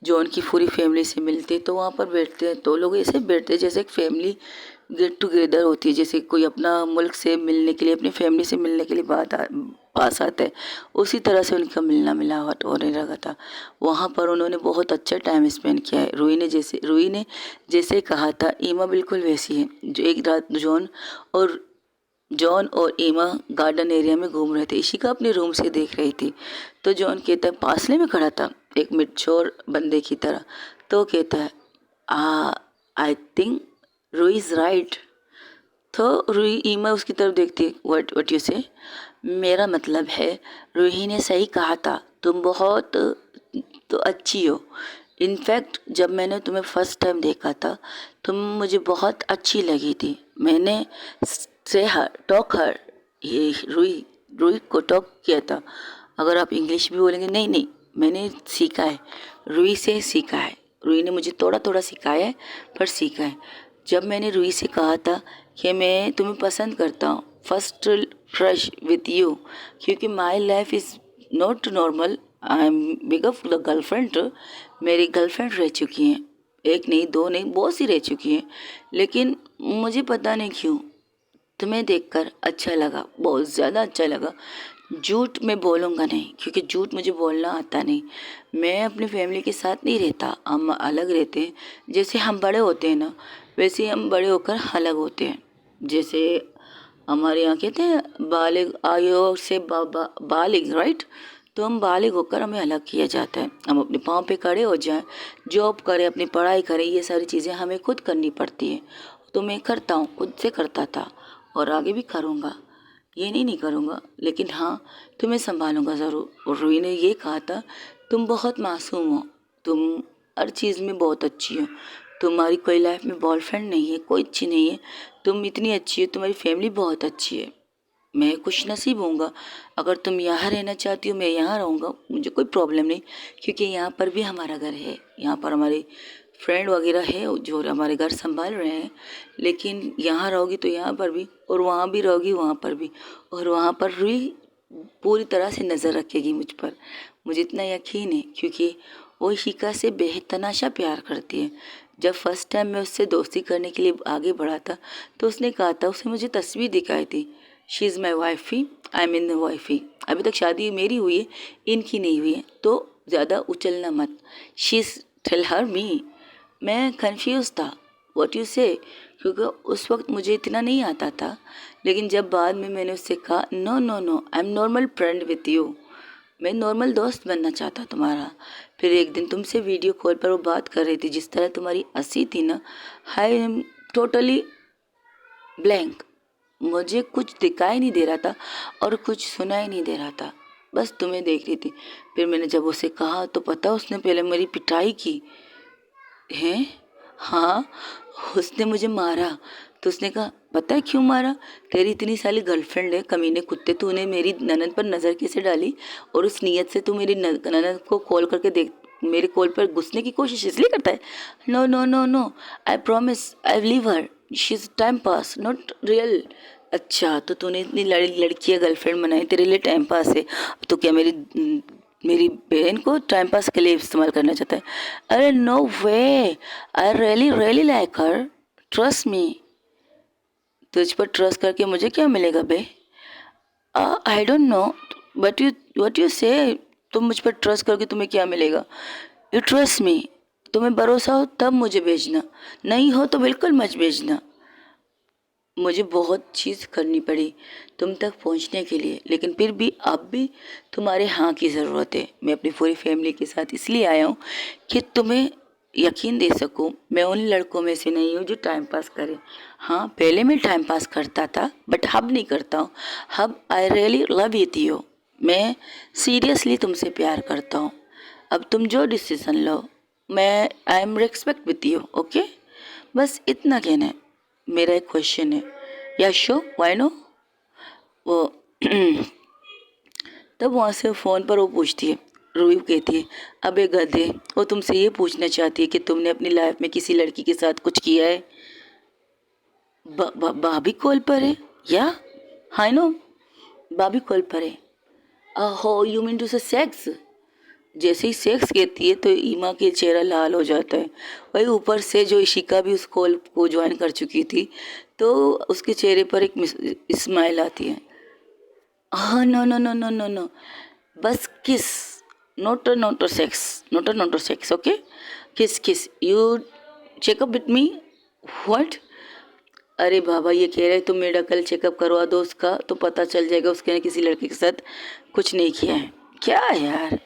जॉन की पूरी फैमिली से मिलते। तो वहाँ पर बैठते हैं, तो लोग ऐसे बैठते हैं जैसे एक फैमिली गेट टुगेदर होती है, जैसे कोई अपना मुल्क से मिलने के लिए, अपनी फैमिली से मिलने के लिए पास आता है, उसी तरह से उनका मिलना मिलावट होने लगा था। वहाँ पर उन्होंने बहुत अच्छा टाइम स्पेंड किया है। रूही ने जैसे कहा था, ईमा बिल्कुल वैसी है। जो एक रात जॉन और ईमा गार्डन एरिया में घूम रहे थे, इशिका अपने रूम से देख रही थी। तो जॉन कहता है, फासले में खड़ा था एक मिडचोर बंदे की तरह। तो कहता है, I think Ruhi is right. तो रूही ईमा उसकी तरफ देखती है, व्हाट यू से, मेरा मतलब है रूही ने सही कहा था, तुम बहुत तो अच्छी हो। इनफैक्ट जब मैंने तुम्हें फर्स्ट टाइम देखा था, तुम मुझे बहुत अच्छी लगी थी। मैंने टॉक हर, ये रूही को टॉक किया था। अगर आप इंग्लिश भी बोलेंगे, नहीं नहीं, मैंने सीखा है, रूही से सीखा है। रूही ने मुझे थोड़ा थोड़ा सिखाया है, पर सीखा है। जब मैंने रूही से कहा था कि मैं तुम्हें पसंद करता हूँ, फर्स्ट क्रश विथ यू, क्योंकि my life is not normal, I am big of girlfriend. मेरी गर्लफ्रेंड रह चुकी हैं, एक नहीं दो नहीं, बहुत सी रह चुकी हैं, लेकिन मुझे पता नहीं क्यों तुम्हें देखकर अच्छा लगा, बहुत ज़्यादा अच्छा लगा। झूठ मैं बोलूँगा नहीं, क्योंकि झूठ मुझे बोलना आता नहीं। मैं अपनी फैमिली के साथ नहीं रहता, हम अलग रहते हैं। जैसे हम बड़े होते हैं ना, वैसे ही हम बड़े होकर अलग होते हैं। जैसे हमारे यहाँ कहते हैं बालिग आयु से बालिग, राइट। तो हम बालिग होकर हमें अलग किया जाता है, हम अपने पाँव पे खड़े हो जाएं, जॉब करें, अपनी पढ़ाई करें, ये सारी चीज़ें हमें खुद करनी पड़ती हैं। तो मैं करता हूँ, खुद से करता था और आगे भी करूँगा, ये नहीं करूँगा, लेकिन हाँ, तुम्हें संभालूंगा ज़रूर। और रूही ने ये कहा था, तुम बहुत मासूम हो, तुम हर चीज़ में बहुत अच्छी हो, तुम्हारी कोई लाइफ में बॉयफ्रेंड नहीं है, कोई अच्छी नहीं है, तुम इतनी अच्छी हो, तुम्हारी फैमिली बहुत अच्छी है। मैं खुश नसीब होऊंगा, अगर तुम यहाँ रहना चाहती हो मैं यहाँ रहूँगा, मुझे कोई प्रॉब्लम नहीं, क्योंकि यहाँ पर भी हमारा घर है, यहाँ पर हमारे फ्रेंड वगैरह है जो हमारे घर संभाल रहे हैं। लेकिन यहाँ रहोगी तो यहाँ पर भी, और वहाँ भी रहोगी वहाँ पर भी, और वहाँ पर भी पूरी तरह से नज़र रखेगी मुझ पर, मुझे इतना यकीन है, क्योंकि वो शिका से बेतहाशा प्यार करती है। जब फर्स्ट टाइम मैं उससे दोस्ती करने के लिए आगे बढ़ा था, तो उसने कहा था, उसने मुझे तस्वीर दिखाई थी, she is my wifey, I mean wifey. अभी तक शादी मेरी हुई है, इनकी नहीं हुई है, तो ज़्यादा उछलना मत। शी इज़ टेल हर मी। मैं कंफ्यूज था, व्हाट यू से, क्योंकि उस वक्त मुझे इतना नहीं आता था। लेकिन जब बाद में मैंने उससे कहा, no no no, I am normal friend with you, मैं नॉर्मल दोस्त बनना चाहता तुम्हारा। फिर एक दिन तुमसे वीडियो कॉल पर वो बात कर रही थी, जिस तरह तुम्हारी हंसी थी ना, आई एम टोटली ब्लैंक। मुझे कुछ दिखाई नहीं दे रहा था और कुछ सुनाई नहीं दे रहा था, बस तुम्हें देख रही थी। फिर मैंने जब उसे कहा तो पता उसने पहले मेरी पिटाई की है। हाँ, उसने मुझे मारा। तो उसने कहा पता है क्यों मारा? तेरी इतनी सारी गर्लफ्रेंड है, कमीने कुत्ते, तूने मेरी ननद पर नज़र कैसे डाली? और उस नीयत से तू मेरी ननद को कॉल करके देख, मेरे कॉल पर घुसने की कोशिश इसलिए करता है? No no no no, I promise I leave her, she is time pass not real. अच्छा, तो तूने इतनी लड़कियाँ गर्लफ्रेंड बनाई तेरे लिए टाइम पास है, तो क्या मेरी मेरी बहन को टाइम पास के लिए इस्तेमाल करना चाहता है? अरे no way, I really really like her, trust me. तुझ पर ट्रस्ट करके मुझे क्या मिलेगा बे? I don't know but what you say. तुम मुझ पर ट्रस्ट करके तुम्हें क्या मिलेगा? You trust me. तुम्हें भरोसा हो तब मुझे भेजना, नहीं हो तो बिल्कुल मत भेजना। मुझे बहुत चीज़ करनी पड़ी तुम तक पहुंचने के लिए, लेकिन फिर भी अब भी तुम्हारे हाँ की ज़रूरत है। मैं अपनी पूरी फैमिली के साथ इसलिए आया हूँ कि तुम्हें यकीन दे सकूँ, मैं उन लड़कों में से नहीं हूँ जो टाइम पास करे। हाँ, पहले मैं टाइम पास करता था बट अब नहीं करता हूँ। अब आई रियली लव यू, मैं सीरियसली तुमसे प्यार करता हूँ। अब तुम जो डिसीज़न लो, मैं I am respect with you, okay? बस इतना कहना है। मेरा एक क्वेश्चन है, या शो वाई नो। वो तब वहाँ से फ़ोन पर वो पूछती है, रूही कहती है अबे गधे, वो तुमसे ये पूछना चाहती है कि तुमने अपनी लाइफ में किसी लड़की के साथ कुछ किया है? भाभी कॉल पर है या? हाय नो, भाभी कॉल पर है। हो यू मीन टू से सेक्स? जैसे ही सेक्स कहती है तो ईमा के चेहरा लाल हो जाता है। वही ऊपर से जो इशिका भी उस कॉल को ज्वाइन कर चुकी थी, तो उसके चेहरे पर एक स्माइल आती है। हाँ, no no no no no no, बस kiss, not sex, not sex, okay? Kiss kiss, you checkup with me. What? अरे बाबा, ये कह रहे तुम मेरा कल चेकअप करवा दो उसका, तो पता चल जाएगा उसके किसी लड़के के साथ कुछ नहीं किया है। क्या है यार?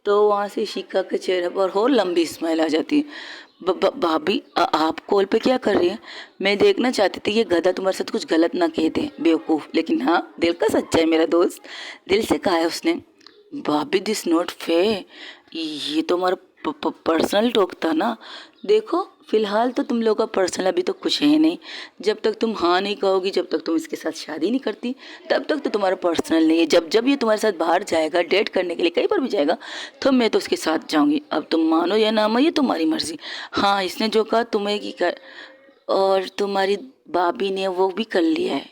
तो वहाँ से शिका के चेहरे पर और लंबी स्माइल आ जाती है। भाभी आप कॉल पे क्या कर रही हैं? मैं देखना चाहती थी ये गधा तुम्हारे साथ कुछ गलत ना कह दे बेवकूफ़, लेकिन हाँ, दिल का सच्चा है मेरा दोस्त, दिल से कहा है उसने। भाभी दिस नॉट फेयर, ये तो हमारा पर्सनल टॉक था ना। देखो, फिलहाल तो तुम लोगों का पर्सनल अभी तो कुछ है नहीं। जब तक तुम हाँ नहीं कहोगी, जब तक तुम इसके साथ शादी नहीं करती, तब तक तो तुम्हारा पर्सनल नहीं है। जब जब ये तुम्हारे साथ बाहर जाएगा डेट करने के लिए, कहीं पर भी जाएगा, तो मैं तो उसके साथ जाऊंगी। अब तुम मानो या ना मानो, ये तुम्हारी मर्जी। हाँ, इसने जो कहा तुम्हें की कर, और तुम्हारी भाभी ने वो भी कर लिया है।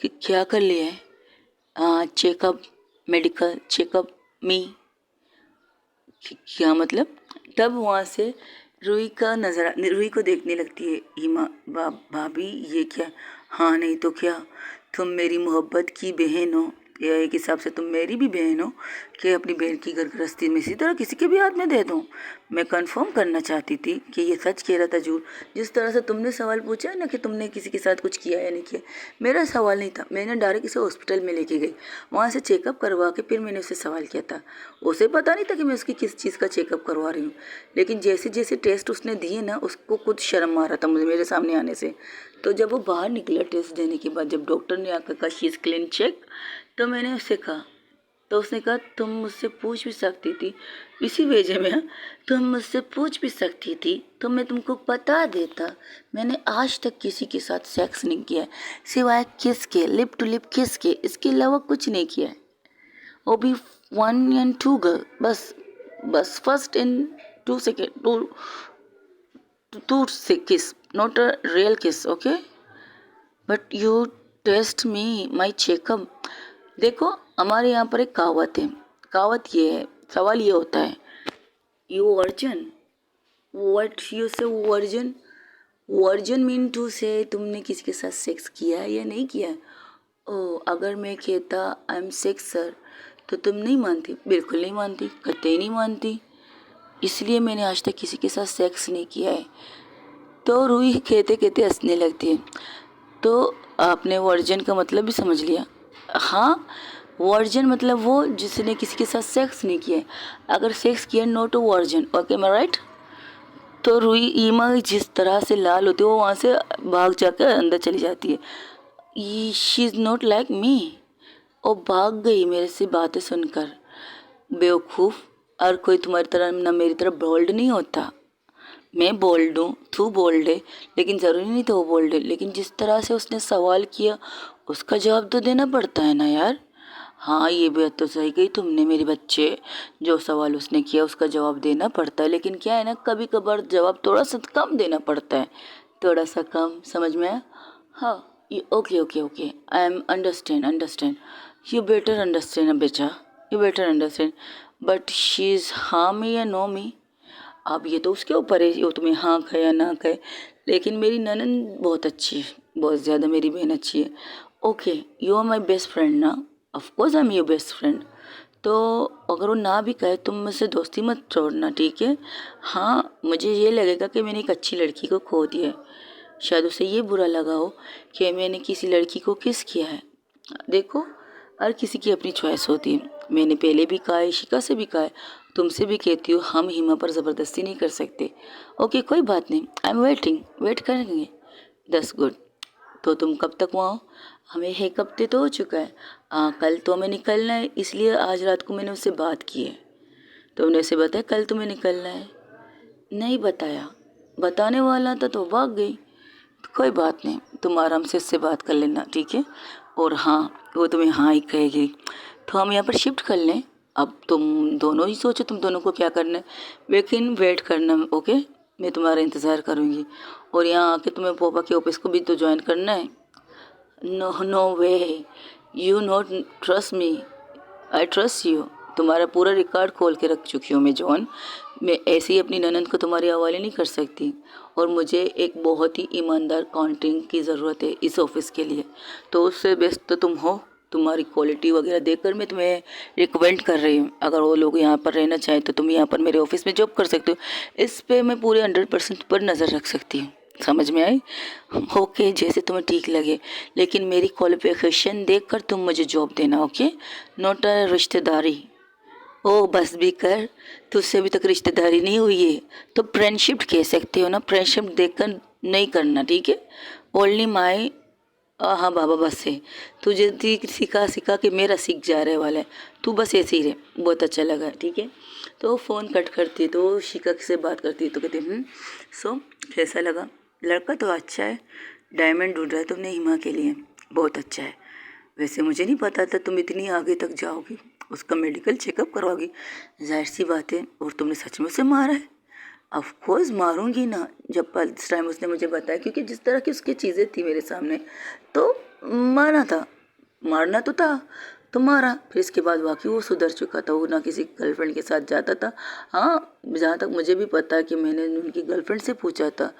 कि क्या कर लिया है? हाँ, चेकअप, मेडिकल चेकअप मी। क्या मतलब? तब वहाँ से रूही को देखने लगती है हीमा। भाभी ये क्या? हाँ नहीं तो क्या, तुम मेरी मोहब्बत की बहन हो, या एक हिसाब से तुम मेरी भी बहन हो कि अपनी बहन की घर गृहस्थी में इसी तरह किसी के भी हाथ में दे दूँ। मैं कंफर्म करना चाहती थी कि ये सच कह रहा था झूठ। जिस तरह से तुमने सवाल पूछा है ना कि तुमने किसी के साथ कुछ किया या नहीं किया, मेरा सवाल नहीं था। मैंने डायरेक्ट इसे हॉस्पिटल में लेके गई, वहाँ से चेकअप करवा के फिर मैंने उसे सवाल किया था। उसे पता नहीं था कि मैं उसकी किस चीज़ का चेकअप करवा रही हूँ, लेकिन जैसे जैसे टेस्ट उसने दिए ना, उसको खुद शर्म आ रहा था मुझे मेरे सामने आने से। तो जब वो बाहर निकला टेस्ट देने के बाद, जब डॉक्टर ने आकर कहा शी इज़ क्लीन चेक, तो मैंने उससे कहा, तो उसने कहा तुम मुझसे पूछ भी सकती थी, इसी वजह में, हाँ, तुम मुझसे पूछ भी सकती थी तो मैं तुमको बता देता। मैंने आज तक किसी के साथ सेक्स नहीं किया है, सिवाय किस के, लिप टू लिप किस के, इसके अलावा कुछ नहीं किया है। वो भी 1 and 2 गर्ल, बस फर्स्ट इन 2 सेकेंड, टू से kiss, not a real kiss, okay? But you test me my checkup. देखो, हमारे यहाँ पर एक कहावत है, कहावत ये है, सवाल ये होता है, यू वर्जन, व्हाट यू से वर्जन? वर्जन मीन टू से तुमने किसी के साथ सेक्स किया है या नहीं किया है? ओ, अगर मैं कहता आई एम सेक्सर तो तुम नहीं मानती? बिल्कुल नहीं मानती, कतई नहीं मानती। इसलिए मैंने आज तक किसी के साथ सेक्स नहीं किया है। तो रूही कहते कहते हंसने लगती है। तो आपने वर्जन का मतलब भी समझ लिया? हाँ, वर्जिन मतलब वो जिसने किसी के साथ सेक्स नहीं किया है। अगर सेक्स किया नॉट अ वर्जिन, ओके मैं राइट। तो रुई ईमा जिस तरह से लाल होती है वो वहाँ से भाग जाकर अंदर चली जाती है। She is not like me. और भाग गई मेरे से बातें सुनकर। बेवकूफ़, और कोई तुम्हारी तरह ना मेरी तरह बोल्ड नहीं होता। मैं बोल्ड हूँ, तू बोल्ड है, लेकिन ज़रूरी नहीं था वो बोल्ड है। लेकिन जिस तरह से उसने सवाल किया उसका जवाब तो देना पड़ता है ना यार। हाँ ये बात तो सही कही तुमने मेरे बच्चे, जो सवाल उसने किया उसका जवाब देना पड़ता है। लेकिन क्या है ना, कभी कभार जवाब थोड़ा सा कम देना पड़ता है, थोड़ा सा कम, समझ में आया? हाँ, okay okay okay, I am understand. You better understand बेटा, you better understand. But she is हाँ मी या नो मी, अब ये तो उसके ऊपर है, वो तुम्हें हाँ कहे या ना कहे। लेकिन मेरी ननन बहुत अच्छी है, बहुत ज़्यादा मेरी बहन अच्छी है। Okay, you are my best friend ना, of course I am your best friend. तो अगर वो ना भी कहे तुम मुझसे दोस्ती मत तोड़ना, ठीक है? हाँ, मुझे ये लगेगा कि मैंने एक अच्छी लड़की को खो दिया है। शायद उसे ये बुरा लगा हो कि मैंने किसी लड़की को किस किया है। देखो, हर किसी की अपनी चॉइस होती है। मैंने पहले भी कहा है, शिका से भी कहा है, तुमसे भी कहती हूँ, हम हिमा पर ज़बरदस्ती नहीं कर सकते। ओके कोई बात नहीं, आई एम वेटिंग, वेट करेंगे। दस गुड। तो तुम कब तक वहाँ हो? हमें 1 हफ्ते तो हो चुका है। कल तो हमें निकलना है, इसलिए आज रात को मैंने उससे बात की है। तुमने उसे बताया कल तुम्हें निकलना है? नहीं बताया, बताने वाला था तो भाग गई। तो कोई बात नहीं, तुम आराम से उससे बात कर लेना, ठीक है? और हाँ, वो तुम्हें हाँ ही कहेगी। तो हम यहाँ पर शिफ्ट कर लें। अब तुम दोनों ही सोचो तुम दोनों को क्या करना है, लेकिन वेट करना, ओके? मैं तुम्हारा इंतज़ार करूँगी। और यहाँ आके तुम्हें पापा के ऑफिस को भी तो ज्वाइन करना है। No no way, you not trust me, I trust you. तुम्हारा पूरा रिकॉर्ड खोल के रख चुकी हूँ मैं जॉन। मैं ऐसे ही अपनी ननद को तुम्हारे हवाले नहीं कर सकती। और मुझे एक बहुत ही ईमानदार काउंटिंग की ज़रूरत है इस ऑफिस के लिए। तो उससे बेस्ट तो तुम हो। तुम्हारी क्वालिटी वगैरह देखकर मैं तुम्हें रिकमेंड कर रही हूँ। अगर वो लोग यहाँ पर रहना चाहें तो तुम यहाँ पर मेरे ऑफिस में जॉब कर सकते हो। इस पे मैं पूरे 100% पर नज़र रख सकती हूँ। समझ में आई? ओके, जैसे तुम्हें ठीक लगे, लेकिन मेरी क्वालिफिकेशन देखकर तुम मुझे जॉब देना, ओके? नॉट अ रिश्तेदारी। ओ बस भी कर, तुझसे अभी तक रिश्तेदारी नहीं हुई है तो फ्रेंडशिप कह सकते हो ना। फ्रेंडशिप देखकर नहीं करना, ठीक है? ओनली माई, हाँ बाबा बस है। तुझे सिखा सिखा के मेरा सीख जा रहे वाला है। तू बस ऐसे ही रहे, बहुत अच्छा लगा, ठीक है? तो फ़ोन कट करती है तो शिखा से बात करती है तो कहती है सो कैसा लगा? लड़का तो अच्छा है, डायमंड ढूंढ रहा है तुमने हिमा के लिए, बहुत अच्छा है। वैसे मुझे नहीं पता था तुम इतनी आगे तक जाओगी, उसका मेडिकल चेकअप करवाओगी। जाहिर सी बात है, और तुमने सच में उसे मारा है? ऑफ कोर्स मारूंगी ना, जब फर्स्ट टाइम उसने मुझे बताया, क्योंकि जिस तरह की उसकी चीज़ें थी मेरे सामने, तो माना था, मारना तो था, तो मारा। फिर इसके बाद वाकई वो सुधर चुका था, वो ना किसी गर्लफ्रेंड के साथ जाता था। हाँ, जहाँ तक मुझे भी पता है कि मैंने उनकी गर्लफ्रेंड से पूछा था,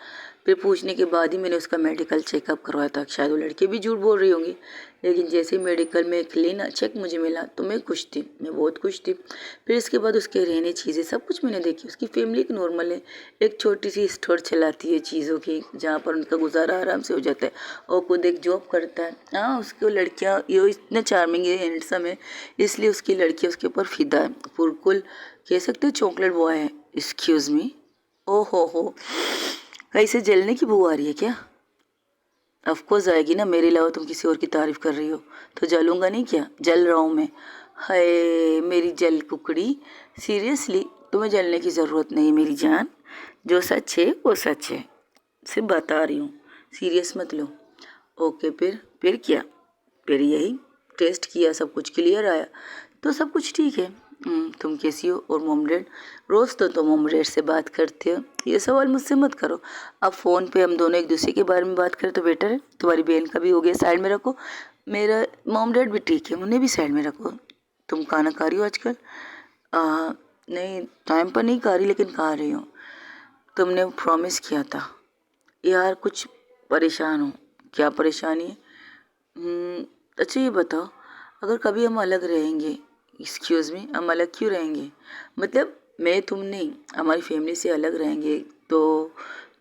फिर पूछने के बाद ही मैंने उसका मेडिकल चेकअप करवाया था। शायद वो लड़की भी झूठ बोल रही होंगी, लेकिन जैसे ही मेडिकल में क्लीन चेक मुझे मिला तो मैं खुश थी, मैं बहुत खुश थी। फिर इसके बाद उसके रहने चीज़ें सब कुछ मैंने देखी। उसकी फैमिली एक नॉर्मल है, एक छोटी सी स्टोर चलाती है चीज़ों की, जहाँ पर उनका गुजारा आराम से हो जाता है, और खुद एक जॉब करता है। हाँ, उसको लड़कियाँ ये इतने चार्मिंग है, हैंडसम है, इसलिए उसकी लड़कियाँ उसके ऊपर फिदा है। बिल्कुल कह सकते हो चॉकलेट बॉय है। एक्सक्यूज़ मी, ओ हो, कहीं से जलने की बू आ रही है क्या? ऑफकोर्स आएगी ना, मेरे अलावा तुम किसी और की तारीफ कर रही हो तो जलूंगा नहीं क्या? जल रहा हूँ मैं। हाय मेरी जल कुकड़ी, सीरियसली तुम्हें जलने की ज़रूरत नहीं मेरी जान, जो सच है वो सच है, सिर्फ बता रही हूँ, सीरियस मत लो। ओके, फिर क्या? फिर यही टेस्ट किया, सब कुछ क्लियर आया तो सब कुछ ठीक है। तुम कैसी हो? और मोम डैड? रोज़ तो तुम मोम डैड से बात करते हो, ये सवाल मुझसे मत करो। अब फ़ोन पे हम दोनों एक दूसरे के बारे में बात करें तो बेटर है। तुम्हारी बहन का भी हो गया, साइड में रखो। मेरा मोम डैड भी ठीक है, उन्हें भी साइड में रखो। तुम खाना खा रही हो आजकल? नहीं, टाइम पर नहीं खा रही, लेकिन खा रही हूँ। तुमने प्रॉमिस किया था यार, कुछ परेशान हूँ। क्या परेशानी है? अच्छा ये बताओ, अगर कभी हम अलग रहेंगे, एक्सक्यूज़ मी, हम अलग क्यों रहेंगे? मतलब मैं तुम नहीं, हमारी फैमिली से अलग रहेंगे तो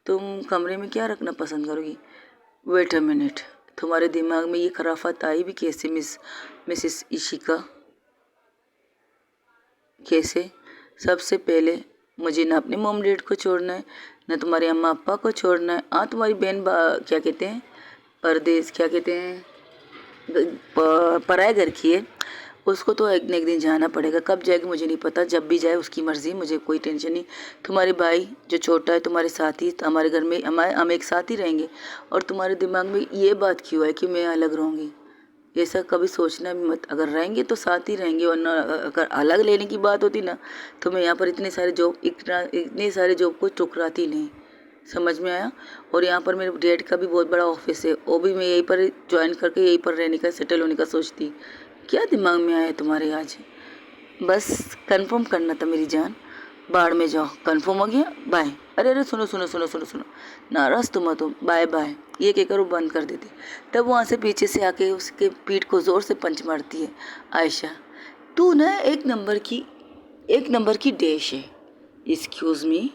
तुम कमरे में क्या रखना पसंद करोगी? वेट अ मिनट, तुम्हारे दिमाग में ये खराफत आई भी कैसे मिस? मिसेस इशिका, कैसे? सबसे पहले मुझे ना अपने मॉम डैड को छोड़ना है, ना तुम्हारे अम्मा अप्पा को छोड़ना है। हाँ, तुम्हारी बहन क्या कहते हैं, परदेश क्या कहते हैं, पराए घर की है, उसको तो एक न एक दिन जाना पड़ेगा। कब जाएगी मुझे नहीं पता, जब भी जाए उसकी मर्ज़ी, मुझे कोई टेंशन नहीं। तुम्हारे भाई जो छोटा है तुम्हारे साथ ही, हमारे घर में हम एक साथ ही रहेंगे। और तुम्हारे दिमाग में ये बात क्यों है कि मैं अलग रहूँगी? ऐसा कभी सोचना भी मत। अगर रहेंगे तो साथ ही रहेंगे, वरना अगर अलग लेने की बात होती ना तो मैं यहाँ पर इतने सारे जॉब को ठुकराती नहीं। समझ में आया? और यहाँ पर मेरे डैड का भी बहुत बड़ा ऑफिस है, वो भी मैं यहीं पर ज्वाइन करके यहीं पर रहने का, सेटल होने का सोचती। क्या दिमाग में आया तुम्हारे आज? बस कंफर्म करना था मेरी जान। बाढ़ में जाओ, कंफर्म हो गया, बाय। अरे अरे सुनो सुनो सुनो सुनो सुनो, नाराज़ तो मत हो, बाय बाय ये कहकर वो बंद कर देती। तब वहाँ से पीछे से आके उसके पीठ को ज़ोर से पंच मारती है। आयशा, तू ना एक नंबर की डैश है। Excuse me?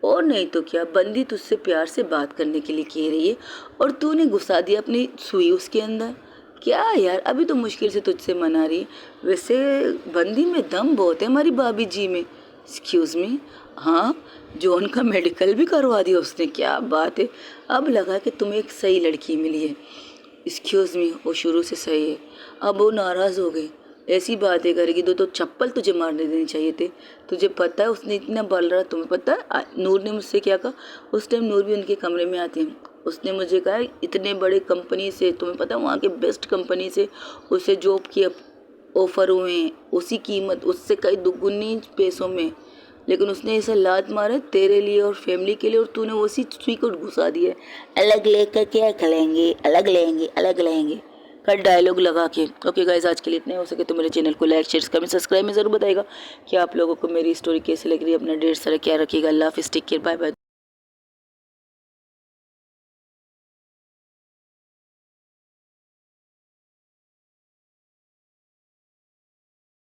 और नहीं तो क्या, बंदी तुझसे प्यार से बात करने के लिए कह रही है और तूने घुसा दिया अपनी सुई उसके अंदर। क्या यार, अभी तो मुश्किल से तुझसे मना रही है। वैसे बंदी में दम बहुत है हमारी भाभी जी में। Excuse me? हाँ, जो उनका मेडिकल भी करवा दिया उसने, क्या बात है। अब लगा कि तुम्हें एक सही लड़की मिली है। एक्सक्यूज़ मी, वो शुरू से सही है। अब वो नाराज़ हो गई, ऐसी बातें करेगी तो चप्पल तुझे मारने देनी चाहिए थे। तुझे पता है उसने इतना बल रहा, तुम्हें पता है नूर ने मुझसे क्या कहा? उस टाइम नूर भी उनके कमरे में आती है, उसने मुझे कहा इतने बड़े कंपनी से, तुम्हें पता है वहाँ के बेस्ट कंपनी से उसे जॉब की ऑफ़र हुए हैं, उसी कीमत, उससे कई दुगुनी पैसों में। लेकिन उसने ऐसा लात मारा तेरे लिए और फैमिली के लिए, और तूने उसी सुई को घुसा दिया। अलग लेकर क्या खलेंगे, अलग लेंगे, अलग लेंगे का डायलॉग लगा के। ओके गाइस, आज के लिए इतना ही। हो सके तो मेरे चैनल को लाइक शेयर कमेंट सब्सक्राइब में ज़रूर बताएगा कि आप लोगों को मेरी स्टोरी कैसी लग रही है। अपना ढेर सारा क्या रखिएगा। अल्लाह हाफिज़, टेक केयर, बाय बाय।